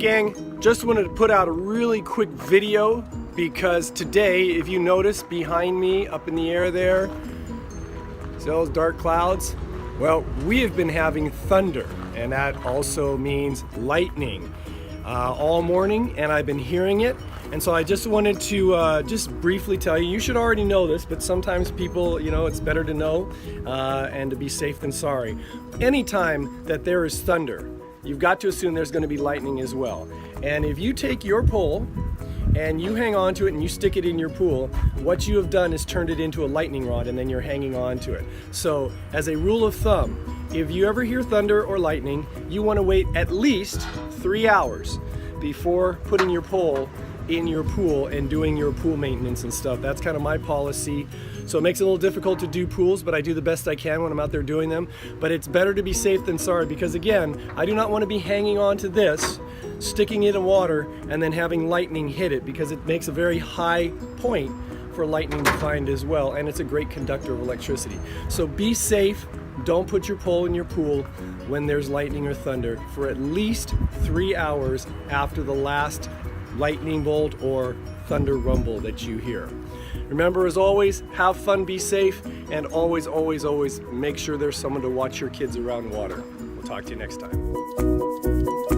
gang, just wanted to put out a really quick video because today, if you notice behind me up in the air there, see those dark clouds? Well, we have been having thunder, and that also means lightning all morning, and I've been hearing it. And so I just wanted to just briefly tell you, you should already know this, but sometimes people, it's better to know and to be safe than sorry. Anytime that there is thunder, you've got to assume there's going to be lightning as well. And if you take your pole and you hang on to it and you stick it in your pool, what you have done is turned it into a lightning rod, and then you're hanging on to it. So as a rule of thumb, if you ever hear thunder or lightning, you want to wait at least 3 hours before putting your pole in your pool and doing your pool maintenance and stuff. That's kind of my policy. So it makes it a little difficult to do pools, but I do the best I can when I'm out there doing them. But it's better to be safe than sorry, because again, I do not want to be hanging on to this, sticking it in water, and then having lightning hit it, because it makes a very high point for lightning to find as well, and it's a great conductor of electricity. So be safe. Don't put your pole in your pool when there's lightning or thunder for at least 3 hours after the last lightning bolt or thunder rumble that you hear. Remember, as always, have fun, be safe, and always, always, always make sure there's someone to watch your kids around water. We'll talk to you next time.